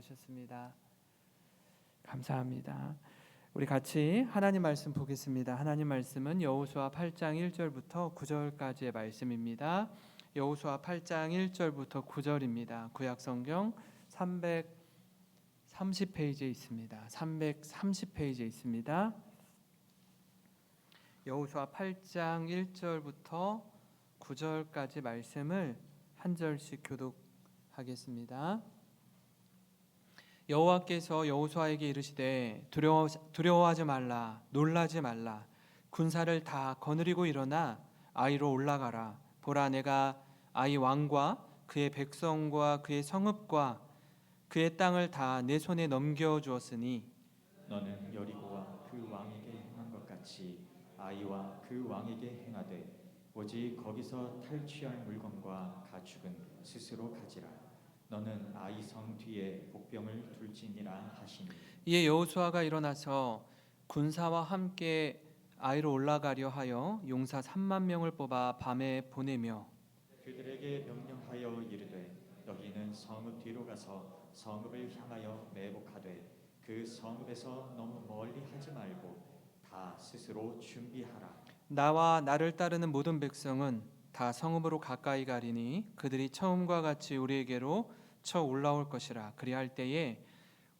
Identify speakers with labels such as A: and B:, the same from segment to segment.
A: 기도하셨습니다. 감사합니다. 우리 같이 하나님 말씀 보겠습니다. 하나님 말씀은 여호수아 8장 1절부터 9절까지의 말씀입니다. 여호수아 8장 1절부터 9절입니다. 구약성경 330페이지에 있습니다. 330페이지에 있습니다. 여호수아 8장 1절부터 9절까지 말씀을 한 절씩 교독하겠습니다. 여호와께서 여호수아에게 이르시되 두려워하지 말라, 놀라지 말라. 군사를 다 거느리고 일어나 아이로 올라가라. 보라, 내가 아이 왕과 그의 백성과 그의 성읍과 그의 땅을 다 내 손에 넘겨 주었으니
B: 너는 여리고와 그 왕에게 행한 것 같이 아이와 그 왕에게 행하되 오직 거기서 탈취할 물건과 가축은 스스로 가지라. 너는 아이 성 뒤에 복병을 둘지니라 하시니.
A: 이에 여호수아가 일어나서 군사와 함께 아이로 올라가려 하여 용사 3만 명을 뽑아 밤에 보내며
B: 그들에게 명령하여 이르되 너희는 성읍 뒤로 가서 성읍을 향하여 매복하되 그 성읍에서 너무 멀리 하지 말고 다 스스로 준비하라.
A: 나와 나를 따르는 모든 백성은 다 성읍으로 가까이 가리니 그들이 처음과 같이 우리에게로 쳐 올라올 것이라. 그리할 때에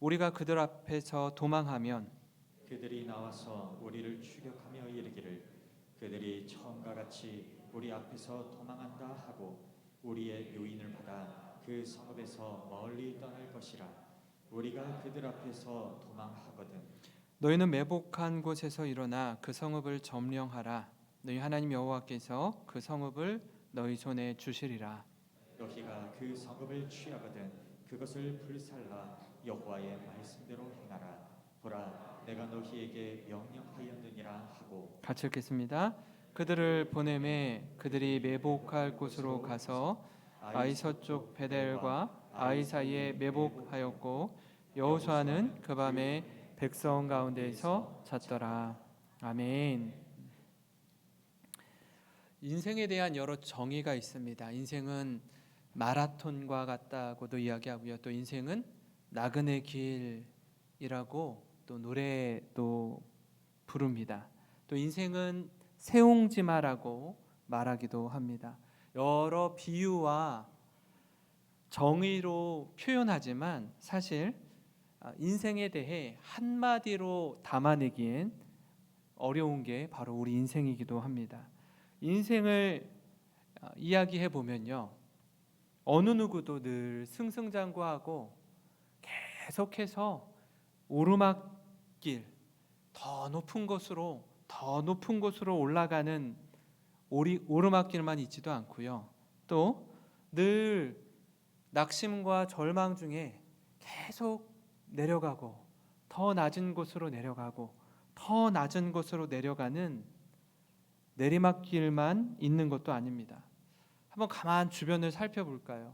A: 우리가 그들 앞에서 도망하면
B: 그들이 나와서 우리를 추격하며 이르기를 그들이 처음과 같이 우리 앞에서 도망한다 하고 우리의 요인을 받아 그 성읍에서 멀리 떠날 것이라. 우리가 그들 앞에서 도망하거든
A: 너희는 매복한 곳에서 일어나 그 성읍을 점령하라. 너희 하나님 여호와께서 그 성읍을 너희 손에 주시리라.
B: 너희가 그 성읍을 취하거든 그것을 불살라 여호와의 말씀대로 행하라. 보라, 내가 너희에게 명령하였느니라 하고.
A: 같이 읽겠습니다. 그들을 보내매 그들이 매복할 곳으로 가서 아이 서쪽 베델과 아이 사이에 매복하였고 여호수아는 그 밤에 백성 가운데에서 잤더라. 아멘. 인생에 대한 여러 정의가 있습니다. 인생은 마라톤과 같다고도 이야기하고요. 또 인생은 나그네 길이라고 또 노래도 부릅니다. 또 인생은 세옹지마라고 말하기도 합니다. 여러 비유와 정의로 표현하지만 사실 인생에 대해 한마디로 담아내기엔 어려운 게 바로 우리 인생이기도 합니다. 인생을 이야기해 보면요, 어느 누구도 늘 승승장구하고 계속해서 오르막길 더 높은 곳으로 올라가는 오르막길만 있지도 않고요. 또 늘 낙심과 절망 중에 계속 내려가고 더 낮은 곳으로 내려가고 더 낮은 곳으로 내려가는 내리막길만 있는 것도 아닙니다. 한번 가만 주변을 살펴볼까요?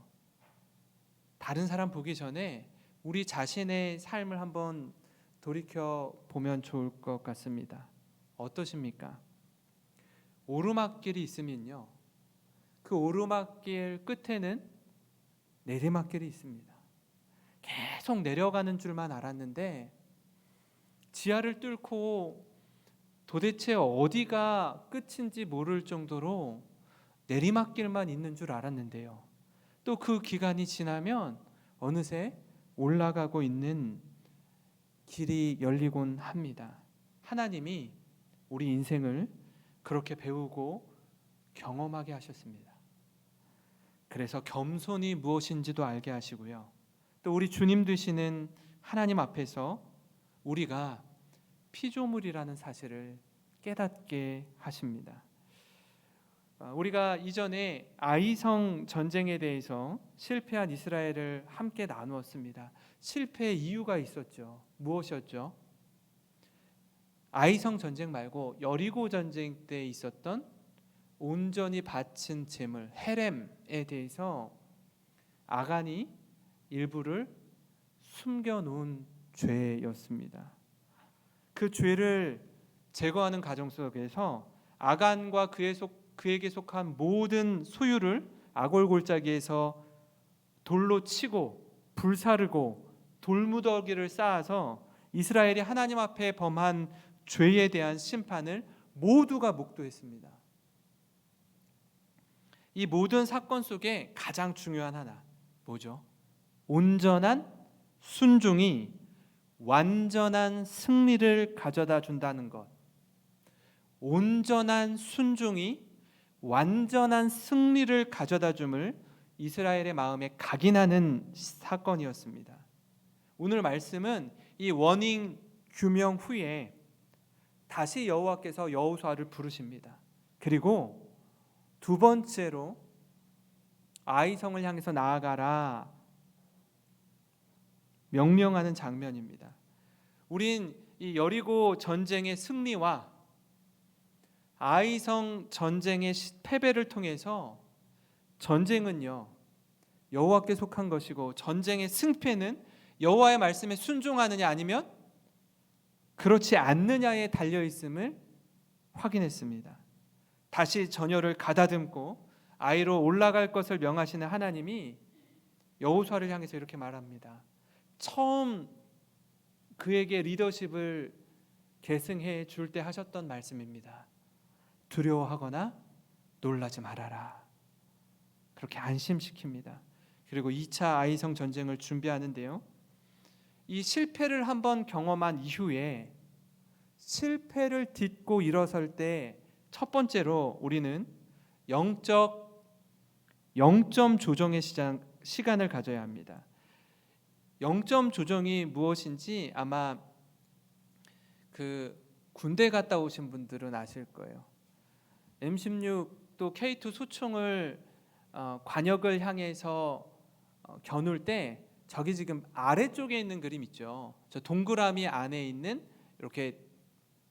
A: 다른 사람 보기 전에 우리 자신의 삶을 한번 돌이켜 보면 좋을 것 같습니다. 어떠십니까? 오르막길이 있으면요, 그 오르막길 끝에는 내리막길이 있습니다. 계속 내려가는 줄만 알았는데 지하를 뚫고 도대체 어디가 끝인지 모를 정도로 내리막길만 있는 줄 알았는데요, 또 그 기간이 지나면 어느새 올라가고 있는 길이 열리곤 합니다. 하나님이 우리 인생을 그렇게 배우고 경험하게 하셨습니다. 그래서 겸손이 무엇인지도 알게 하시고요, 또 우리 주님 되시는 하나님 앞에서 우리가 피조물이라는 사실을 깨닫게 하십니다. 우리가 이전에 아이성 전쟁에 대해서 실패한 이스라엘을 함께 나누었습니다. 실패의 이유가 있었죠. 무엇이었죠? 아이성 전쟁 말고 여리고 전쟁 때 있었던 온전히 바친 제물 헤렘에 대해서 아간이 일부를 숨겨놓은 죄였습니다. 그 죄를 제거하는 과정 속에서 아간과 그에게 속한 모든 소유를 아골골짜기에서 돌로 치고 불사르고 돌무더기를 쌓아서 이스라엘이 하나님 앞에 범한 죄에 대한 심판을 모두가 목도했습니다. 이 모든 사건 속에 가장 중요한 하나 뭐죠? 온전한 순종이 완전한 승리를 가져다 준다는 것. 온전한 순종이 완전한 승리를 가져다 줌을 이스라엘의 마음에 각인하는 사건이었습니다. 오늘 말씀은 이 원인 규명 후에 다시 여호와께서 여호수아를 부르십니다. 그리고 두 번째로 아이성을 향해서 나아가라 명령하는 장면입니다. 우린 이 여리고 전쟁의 승리와 아이성 전쟁의 패배를 통해서 전쟁은요 여호와께 속한 것이고 전쟁의 승패는 여호와의 말씀에 순종하느냐 아니면 그렇지 않느냐에 달려 있음을 확인했습니다. 다시 전열을 가다듬고 아이로 올라갈 것을 명하시는 하나님이 여호수아를 향해서 이렇게 말합니다. 처음 그에게 리더십을 계승해 줄 때 하셨던 말씀입니다. 두려워하거나 놀라지 말아라. 그렇게 안심시킵니다. 그리고 2차 아이성 전쟁을 준비하는데요. 이 실패를 한번 경험한 이후에 실패를 딛고 일어설 때 첫 번째로 우리는 영점 조정의 시간을 가져야 합니다. 영점 조정이 무엇인지 아마 그 군대 갔다 오신 분들은 아실 거예요. M16 또 K2 소총을 관역을 향해서 겨눌 때 저기 지금 아래쪽에 있는 그림 있죠. 저 동그라미 안에 있는 이렇게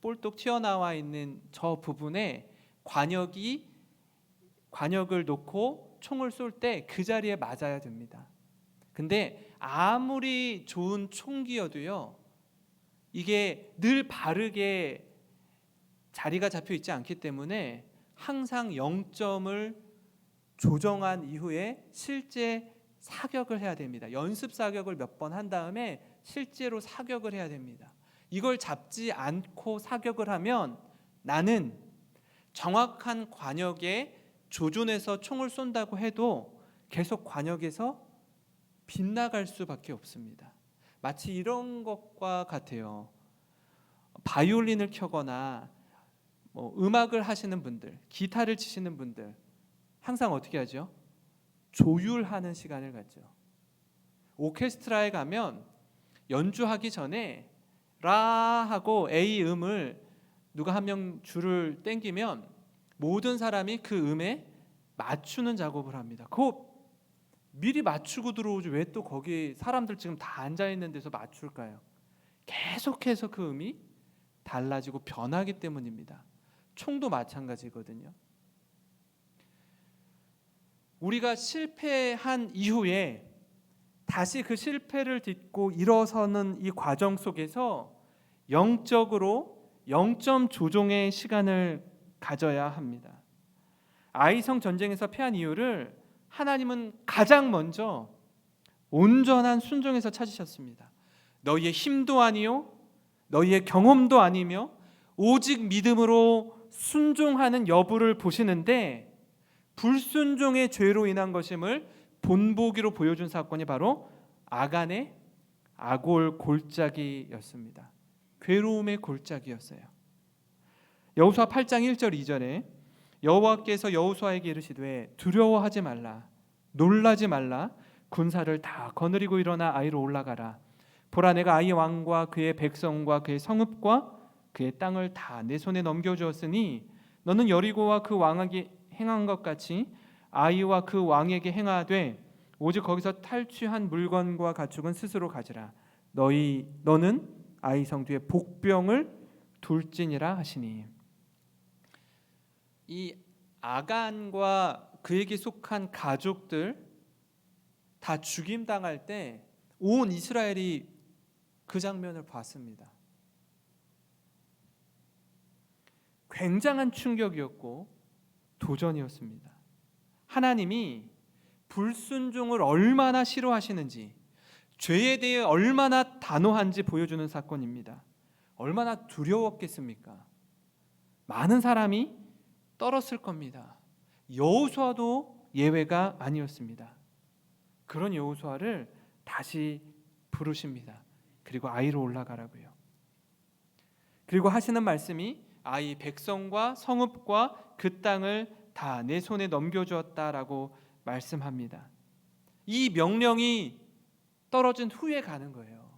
A: 볼록 튀어나와 있는 저 부분에 관역을 놓고 총을 쏠 때 그 자리에 맞아야 됩니다. 근데 아무리 좋은 총기여도요 이게 늘 바르게 자리가 잡혀 있지 않기 때문에 항상 0점을 조정한 이후에 실제 사격을 해야 됩니다. 연습 사격을 몇 번 한 다음에 실제로 사격을 해야 됩니다. 이걸 잡지 않고 사격을 하면 나는 정확한 관역에 조준해서 총을 쏜다고 해도 계속 관역에서 빗나갈 수밖에 없습니다. 마치 이런 것과 같아요. 바이올린을 켜거나 음악을 하시는 분들, 기타를 치시는 분들 항상 어떻게 하죠? 조율하는 시간을 갖죠. 오케스트라에 가면 연주하기 전에 라 하고 A 음을 누가 한 명 줄을 땡기면 모든 사람이 그 음에 맞추는 작업을 합니다. 그거 미리 맞추고 들어오지 왜 또 거기 사람들 지금 다 앉아 있는 데서 맞출까요? 계속해서 그 음이 달라지고 변하기 때문입니다. 총도 마찬가지거든요. 우리가 실패한 이후에 다시 그 실패를 딛고 일어서는 이 과정 속에서 영적으로 0점 조종의 시간을 가져야 합니다. 아이성 전쟁에서 패한 이유를 하나님은 가장 먼저 온전한 순종에서 찾으셨습니다. 너희의 힘도 아니요 너희의 경험도 아니며 오직 믿음으로 순종하는 여부를 보시는데 불순종의 죄로 인한 것임을 본보기로 보여준 사건이 바로 아간의 아골 골짜기였습니다. 괴로움의 골짜기였어요. 여호수아 8장 1절 2절에 여호와께서 여호수아에게 이르시되 두려워하지 말라 놀라지 말라 군사를 다 거느리고 일어나 아이로 올라가라 보라 내가 아이 왕과 그의 백성과 그의 성읍과 그의 땅을 다 내 손에 넘겨주었으니 너는 여리고와 그 왕에게 행한 것 같이 아이와 그 왕에게 행하되 오직 거기서 탈취한 물건과 가축은 스스로 가지라 너는 아이 성 뒤에 복병을 둘지니라 하시니 이 아간과 그에게 속한 가족들 다 죽임당할 때 온 이스라엘이 그 장면을 봤습니다. 굉장한 충격이었고 도전이었습니다. 하나님이 불순종을 얼마나 싫어하시는지 죄에 대해 얼마나 단호한지 보여주는 사건입니다. 얼마나 두려웠겠습니까? 많은 사람이 떨었을 겁니다. 여호수아도 예외가 아니었습니다. 그런 여호수아를 다시 부르십니다. 그리고 아이로 올라가라고요. 그리고 하시는 말씀이 아이 백성과 성읍과 그 땅을 다 내 손에 넘겨주었다라고 말씀합니다. 이 명령이 떨어진 후에 가는 거예요.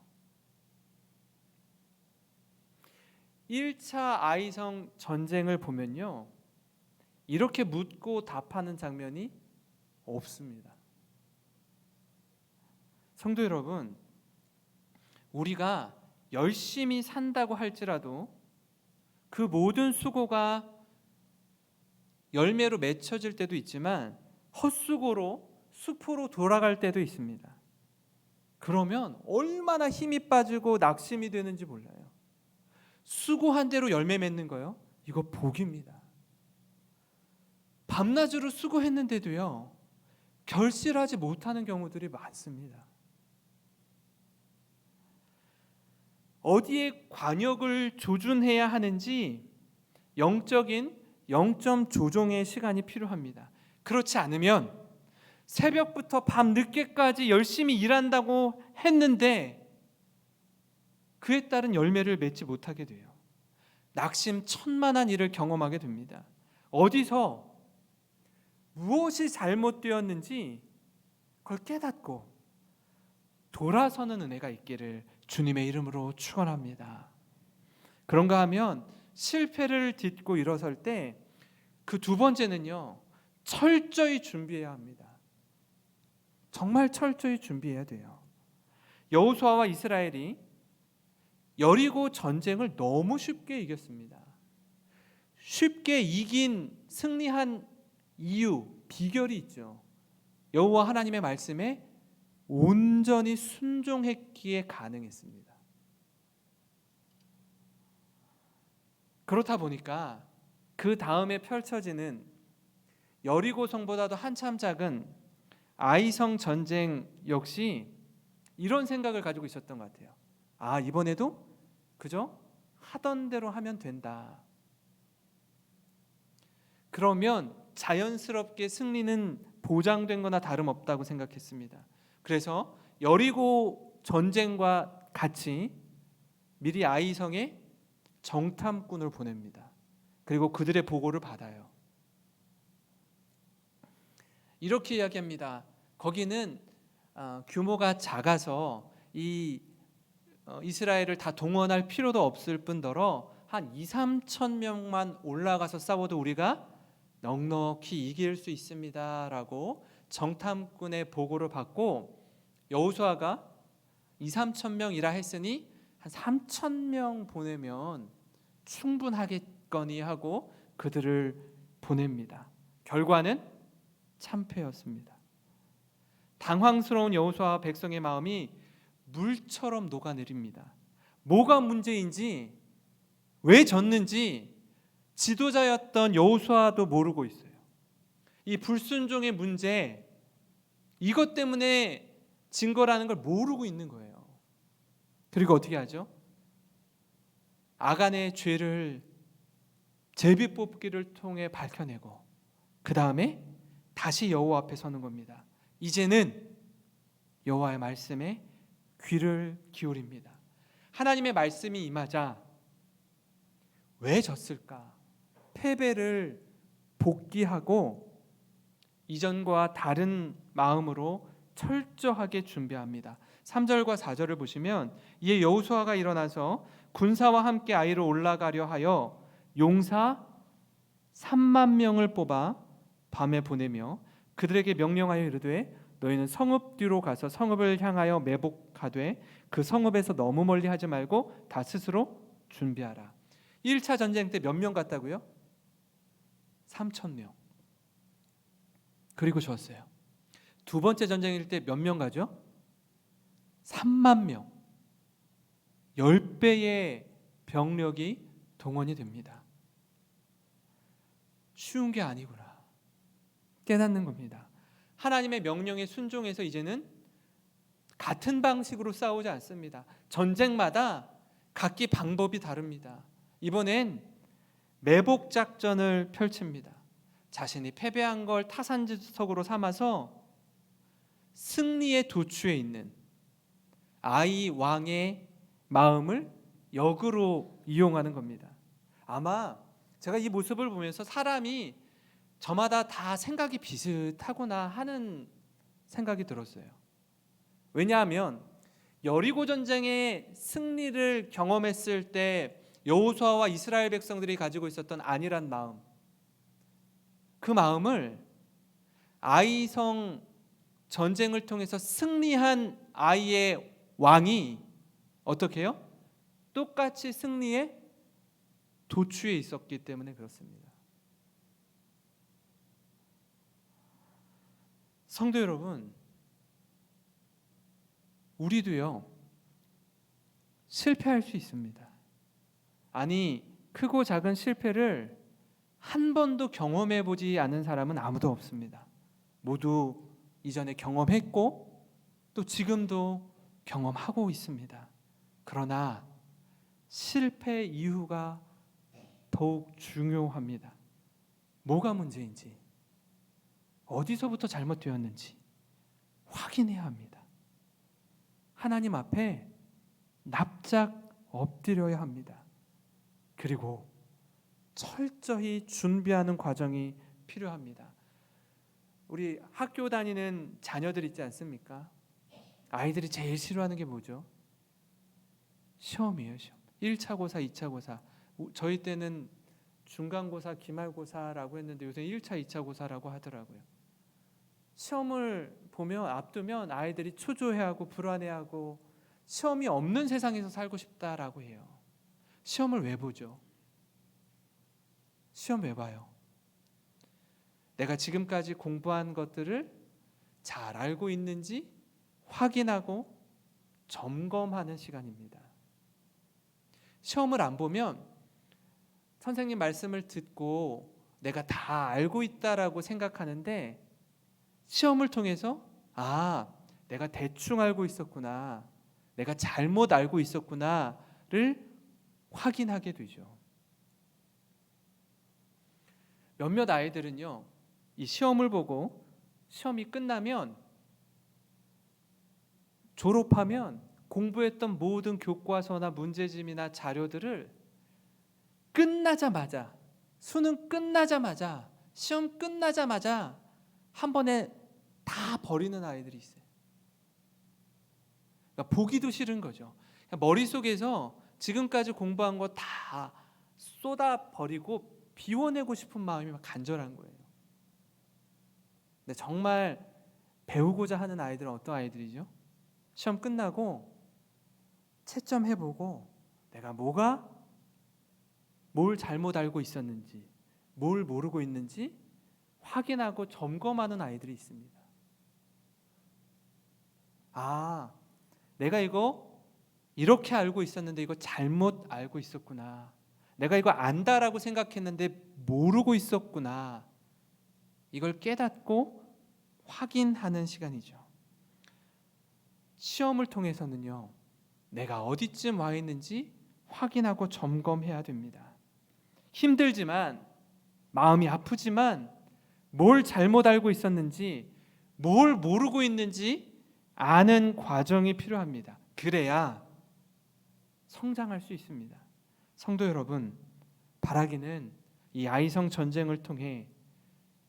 A: 1차 아이성 전쟁을 보면요, 이렇게 묻고 답하는 장면이 없습니다. 성도 여러분, 우리가 열심히 산다고 할지라도 그 모든 수고가 열매로 맺혀질 때도 있지만 헛수고로 수포로 돌아갈 때도 있습니다. 그러면 얼마나 힘이 빠지고 낙심이 되는지 몰라요. 수고한 대로 열매 맺는 거요, 이거 복입니다. 밤낮으로 수고했는데도요, 결실하지 못하는 경우들이 많습니다. 어디에 관역을 조준해야 하는지 영적인 영점 조정의 시간이 필요합니다. 그렇지 않으면 새벽부터 밤 늦게까지 열심히 일한다고 했는데 그에 따른 열매를 맺지 못하게 돼요. 낙심천만한 일을 경험하게 됩니다. 어디서 무엇이 잘못되었는지 그걸 깨닫고 돌아서는 은혜가 있기를 주님의 이름으로 축원합니다. 그런가 하면 실패를 딛고 일어설 때 그 두 번째는요, 철저히 준비해야 합니다. 정말 철저히 준비해야 돼요. 여호수아와 이스라엘이 여리고 전쟁을 너무 쉽게 이겼습니다. 쉽게 이긴 승리한 이유, 비결이 있죠. 여호와 하나님의 말씀에 온전히 순종했기에 가능했습니다. 그렇다 보니까 그 다음에 펼쳐지는 여리고 성보다도 한참 작은 아이성 전쟁 역시 이런 생각을 가지고 있었던 것 같아요. 아, 이번에도 그저 하던 대로 하면 된다. 그러면 자연스럽게 승리는 보장된 거나 다름없다고 생각했습니다. 그래서 여리고 전쟁과 같이 미리 아이성에 정탐꾼을 보냅니다. 그리고 그들의 보고를 받아요. 이렇게 이야기합니다. 거기는 규모가 작아서 이스라엘을 다 동원할 필요도 없을 뿐더러 한 2-3천 명만 올라가서 싸워도 우리가 넉넉히 이길 수 있습니다 라고 정탐꾼의 보고를 받고 여호수아가 2-3천 명이라 했으니 한 3천 명 보내면 충분하겠거니 하고 그들을 보냅니다. 결과는 참패였습니다. 당황스러운 여호수아와 백성의 마음이 물처럼 녹아내립니다. 뭐가 문제인지, 왜 졌는지 지도자였던 여호수아도 모르고 있어요. 이 불순종의 문제, 이것 때문에 진 거라는 걸 모르고 있는 거예요. 그리고 어떻게 하죠? 아간의 죄를 제비뽑기를 통해 밝혀내고 그 다음에 다시 여호와 앞에 서는 겁니다. 이제는 여호와의 말씀에 귀를 기울입니다. 하나님의 말씀이 임하자 왜 졌을까? 패배를 복귀하고 이전과 다른 마음으로 철저하게 준비합니다. 3절과 4절을 보시면 이에 여호수아가 일어나서 군사와 함께 아이로 올라가려 하여 용사 3만 명을 뽑아 밤에 보내며 그들에게 명령하여 이르되 너희는 성읍 뒤로 가서 성읍을 향하여 매복하되 그 성읍에서 너무 멀리 하지 말고 다 스스로 준비하라. 1차 전쟁 때 몇 명 갔다고요? 3,000명. 그리고 졌어요. 두 번째 전쟁일 때 몇 명 가죠? 3만 명. 10배의 병력이 동원이 됩니다. 쉬운 게 아니구나 깨닫는 겁니다. 하나님의 명령에 순종해서 이제는 같은 방식으로 싸우지 않습니다. 전쟁마다 각기 방법이 다릅니다. 이번엔 매복 작전을 펼칩니다. 자신이 패배한 걸 타산지석으로 삼아서 승리의 도취에 있는 아이 왕의 마음을 역으로 이용하는 겁니다. 아마 제가 이 모습을 보면서 사람이 저마다 다 생각이 비슷하구나 하는 생각이 들었어요. 왜냐하면 여리고 전쟁의 승리를 경험했을 때 여호수아와 이스라엘 백성들이 가지고 있었던 안일한 마음, 그 마음을 아이성 전쟁을 통해서 승리한 아이의 왕이 어떻게 해요? 똑같이 승리의 도취에 있었기 때문에 그렇습니다. 성도 여러분, 우리도요 실패할 수 있습니다. 아니, 크고 작은 실패를 한 번도 경험해 보지 않은 사람은 아무도 없습니다. 모두 이전에 경험했고 또 지금도 경험하고 있습니다. 그러나 실패 이유가 더욱 중요합니다. 뭐가 문제인지, 어디서부터 잘못되었는지 확인해야 합니다. 하나님 앞에 납작 엎드려야 합니다. 그리고 철저히 준비하는 과정이 필요합니다. 우리 학교 다니는 자녀들 있지 않습니까? 아이들이 제일 싫어하는 게 뭐죠? 시험이에요. 시험. 1차 고사, 2차 고사. 저희 때는 중간고사, 기말고사라고 했는데 요새 1차, 2차 고사라고 하더라고요. 시험을 보면 앞두면 아이들이 초조해하고 불안해하고 시험이 없는 세상에서 살고 싶다라고 해요. 시험을 왜 보죠? 시험 왜 봐요? 내가 지금까지 공부한 것들을 잘 알고 있는지 확인하고 점검하는 시간입니다. 시험을 안 보면 선생님 말씀을 듣고 내가 다 알고 있다라고 생각하는데 시험을 통해서 내가 대충 알고 있었구나, 내가 잘못 알고 있었구나를 확인하게 되죠. 몇몇 아이들은요, 이 시험을 보고 시험이 끝나면 졸업하면 공부했던 모든 교과서나 문제집이나 자료들을 끝나자마자, 수능 끝나자마자, 시험 끝나자마자 한 번에 다 버리는 아이들이 있어요. 그러니까 보기도 싫은 거죠. 그러니까 머릿속에서 지금까지 공부한 거 다 쏟아 버리고 비워내고 싶은 마음이 막 간절한 거예요. 근데 정말 배우고자 하는 아이들은 어떤 아이들이죠? 시험 끝나고 채점해보고 내가 뭘 잘못 알고 있었는지, 뭘 모르고 있는지 확인하고 점검하는 아이들이 있습니다. 내가 이거 이렇게 알고 있었는데 이거 잘못 알고 있었구나. 내가 이거 안다라고 생각했는데 모르고 있었구나. 이걸 깨닫고 확인하는 시간이죠. 시험을 통해서는요, 내가 어디쯤 와 있는지 확인하고 점검해야 됩니다. 힘들지만, 마음이 아프지만 뭘 잘못 알고 있었는지, 뭘 모르고 있는지 아는 과정이 필요합니다. 그래야 성장할 수 있습니다. 성도 여러분, 바라기는 이 아이성 전쟁을 통해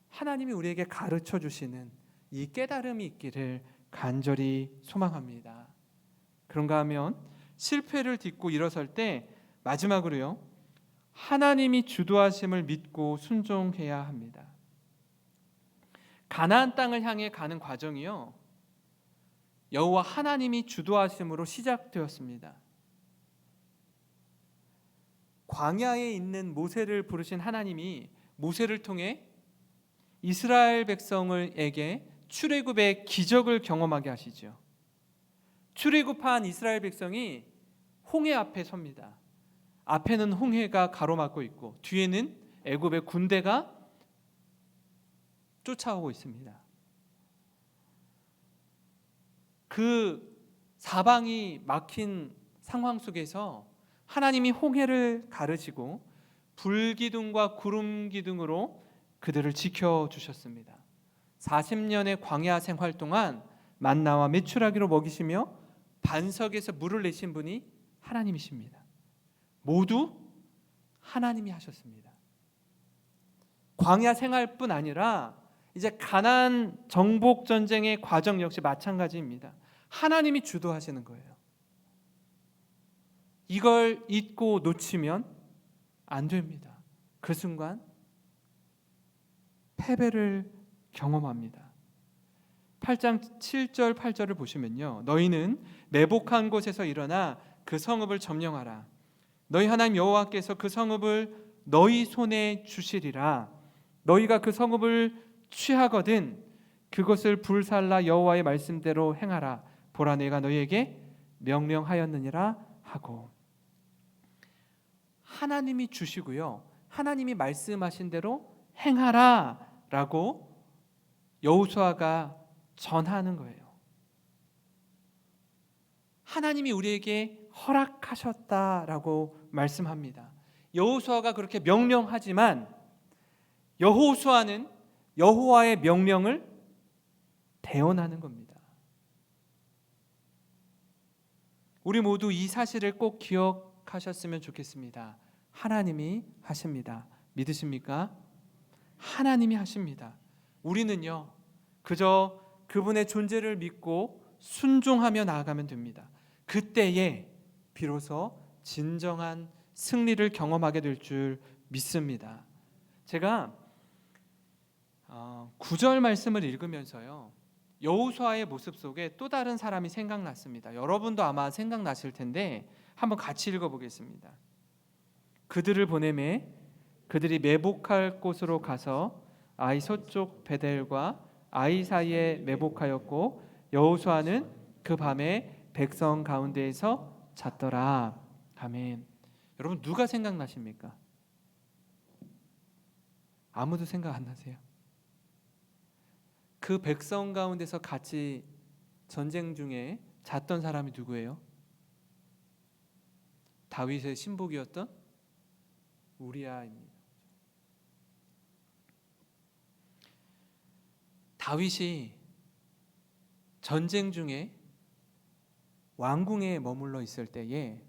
A: 하나님이 우리에게 가르쳐 주시는 이 깨달음이 있기를 간절히 소망합니다. 그런가 하면 실패를 딛고 일어설 때 마지막으로요, 하나님이 주도하심을 믿고 순종해야 합니다. 가나안 땅을 향해 가는 과정이요, 여호와 하나님이 주도하심으로 시작되었습니다. 광야에 있는 모세를 부르신 하나님이 모세를 통해 이스라엘 백성에게 출애굽의 기적을 경험하게 하시죠. 출애굽한 이스라엘 백성이 홍해 앞에 섭니다. 앞에는 홍해가 가로막고 있고 뒤에는 애굽의 군대가 쫓아오고 있습니다. 그 사방이 막힌 상황 속에서 하나님이 홍해를 가르시고 불기둥과 구름기둥으로 그들을 지켜주셨습니다. 40년의 광야 생활 동안 만나와 메추라기로 먹이시며 반석에서 물을 내신 분이 하나님이십니다. 모두 하나님이 하셨습니다. 광야 생활뿐 아니라 이제 가나안 정복 전쟁의 과정 역시 마찬가지입니다. 하나님이 주도하시는 거예요. 이걸 잊고 놓치면 안 됩니다. 그 순간 패배를 경험합니다. 8장 7절 8절을 보시면요, 너희는 매복한 곳에서 일어나 그 성읍을 점령하라. 너희 하나님 여호와께서 그 성읍을 너희 손에 주시리라. 너희가 그 성읍을 취하거든 그것을 불살라 여호와의 말씀대로 행하라. 보라 내가 너희에게 명령하였느니라 하고, 하나님이 주시고요, 하나님이 말씀하신 대로 행하라 라고 여호수아가 전하는 거예요. 하나님이 우리에게 허락하셨다라고 말씀합니다. 여호수아가 그렇게 명령하지만 여호수아는 여호와의 명령을 대언하는 겁니다. 우리 모두 이 사실을 꼭 기억하셨으면 좋겠습니다. 하나님이 하십니다. 믿으십니까? 하나님이 하십니다. 우리는요, 그저 그분의 존재를 믿고 순종하며 나아가면 됩니다. 그때에 비로소 진정한 승리를 경험하게 될 줄 믿습니다. 제가 9절 말씀을 읽으면서요, 여호수아의 모습 속에 또 다른 사람이 생각났습니다. 여러분도 아마 생각나실 텐데 한번 같이 읽어보겠습니다. 그들을 보내매 그들이 매복할 곳으로 가서 아이 서쪽 베델과 아이 사이에 매복하였고 여호수아는 그 밤에 백성 가운데에서 잤더라. 아멘. 여러분 누가 생각나십니까? 아무도 생각 안 나세요? 그 백성 가운데서 같이 전쟁 중에 잤던 사람이 누구예요? 다윗의 신복이었던 우리아입니다. 다윗이 전쟁 중에 왕궁에 머물러 있을 때에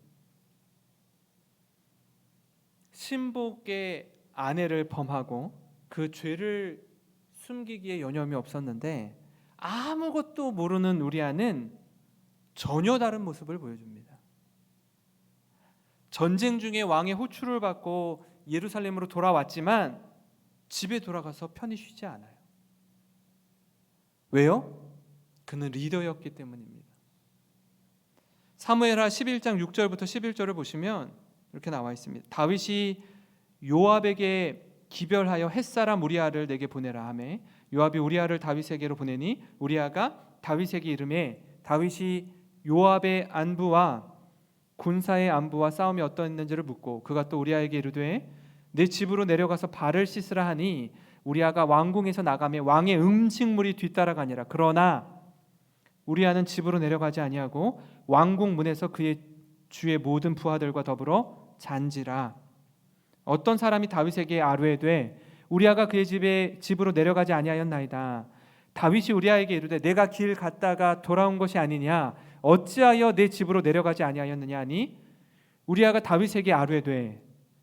A: 신복의 아내를 범하고 그 죄를 숨기기에 여념이 없었는데 아무것도 모르는 우리아는 전혀 다른 모습을 보여줍니다. 전쟁 중에 왕의 호출을 받고 예루살렘으로 돌아왔지만 집에 돌아가서 편히 쉬지 않아요. 왜요? 그는 리더였기 때문입니다. 사무엘하 11장 6절부터 11절을 보시면 이렇게 나와 있습니다. 다윗이 요압에게 기별하여 햇사람 우리아를 내게 보내라 하매 요압이 우리아를 다윗에게로 보내니 우리아가 다윗에게 이르매 다윗이 요압의 안부와 군사의 안부와 싸움이 어떠했는지를 묻고 그가 또 우리아에게 이르되 내 집으로 내려가서 발을 씻으라 하니 우리아가 왕궁에서 나가매 왕의 음식물이 뒤따라가니라. 그러나 우리아는 집으로 내려가지 아니하고 왕궁 문에서 그의 주의 모든 부하들과 더불어 잔지라. 어떤 사람이 다윗에게 아뢰되 우리아가 그의 집으로 내려가지 아니하였나이다. 다윗이 우리아에게 이르되 내가 길 갔다가 돌아온 것이 아니냐 어찌하여 내 집으로 내려가지 아니하였느냐 하니 우리아가 다윗에게 아뢰되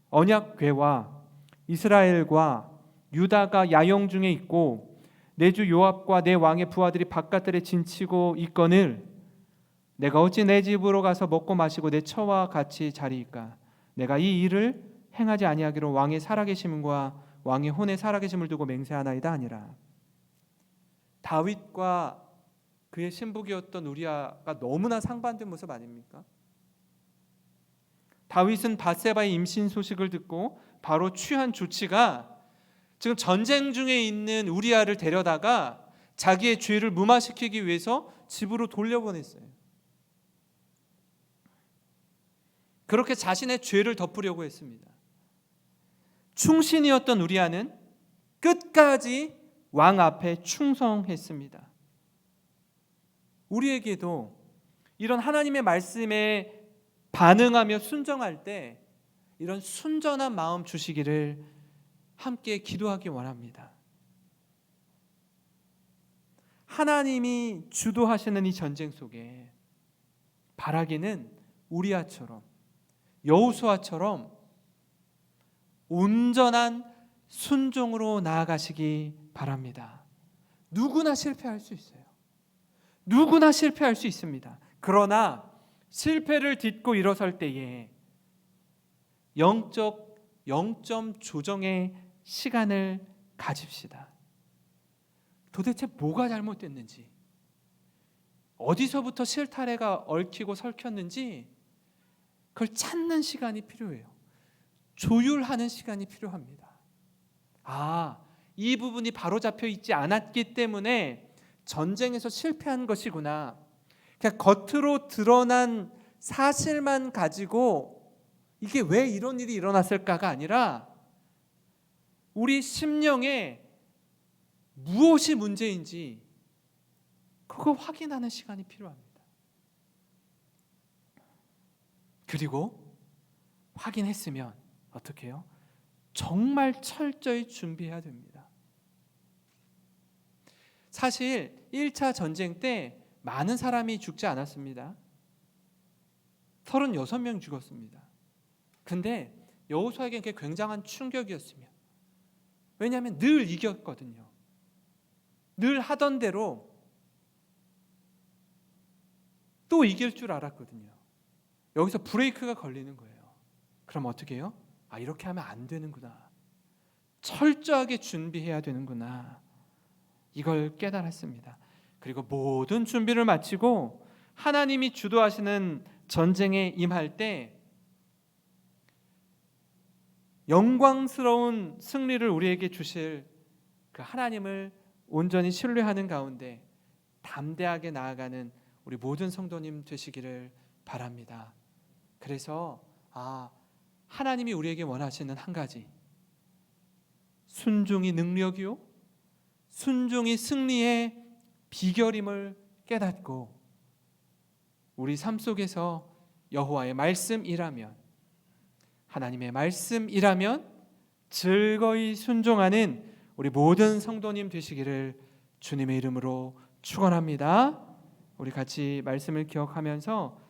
A: 언약궤와 이스라엘과 유다가 야영 중에 있고 내 주 요압과 내 왕의 부하들이 바깥들에 진치고 있거늘 내가 어찌 내 집으로 가서 먹고 마시고 내 처와 같이 자리이까. 내가 이 일을 행하지 아니하기로 왕의 살아계심과 왕의 혼의 살아계심을 두고 맹세하나이다 하니라. 다윗과 그의 신복이었던 우리아가 너무나 상반된 모습 아닙니까? 다윗은 밧세바의 임신 소식을 듣고 바로 취한 조치가 지금 전쟁 중에 있는 우리아를 데려다가 자기의 죄를 무마시키기 위해서 집으로 돌려보냈어요. 그렇게 자신의 죄를 덮으려고 했습니다. 충신이었던 우리아는 끝까지 왕 앞에 충성했습니다. 우리에게도 이런 하나님의 말씀에 반응하며 순종할 때 이런 순전한 마음 주시기를 함께 기도하기 원합니다. 하나님이 주도하시는 이 전쟁 속에 바라기는 우리아처럼 여호수아처럼 온전한 순종으로 나아가시기 바랍니다. 누구나 실패할 수 있어요. 누구나 실패할 수 있습니다. 그러나 실패를 딛고 일어설 때에 영점 조정의 시간을 가집시다. 도대체 뭐가 잘못됐는지, 어디서부터 실타래가 얽히고 설켰는지 그걸 찾는 시간이 필요해요. 조율하는 시간이 필요합니다. 이 부분이 바로잡혀 있지 않았기 때문에 전쟁에서 실패한 것이구나. 그냥 겉으로 드러난 사실만 가지고 이게 왜 이런 일이 일어났을까가 아니라 우리 심령에 무엇이 문제인지 그거 확인하는 시간이 필요합니다. 그리고 확인했으면 어떻게 해요? 정말 철저히 준비해야 됩니다. 사실 1차 전쟁 때 많은 사람이 죽지 않았습니다. 36명 죽었습니다. 근데 여호수아에게는 그게 굉장한 충격이었으며, 왜냐하면 늘 이겼거든요. 늘 하던 대로 또 이길 줄 알았거든요. 여기서 브레이크가 걸리는 거예요. 그럼 어떻게 해요? 이렇게 하면 안 되는구나. 철저하게 준비해야 되는구나. 이걸 깨달았습니다. 그리고 모든 준비를 마치고 하나님이 주도하시는 전쟁에 임할 때 영광스러운 승리를 우리에게 주실 그 하나님을 온전히 신뢰하는 가운데 담대하게 나아가는 우리 모든 성도님 되시기를 바랍니다. 그래서 하나님이 우리에게 원하시는 한 가지, 순종이 능력이요 순종이 승리의 비결임을 깨닫고 우리 삶 속에서 여호와의 말씀이라면, 하나님의 말씀이라면 즐거이 순종하는 우리 모든 성도님 되시기를 주님의 이름으로 축원합니다. 우리 같이 말씀을 기억하면서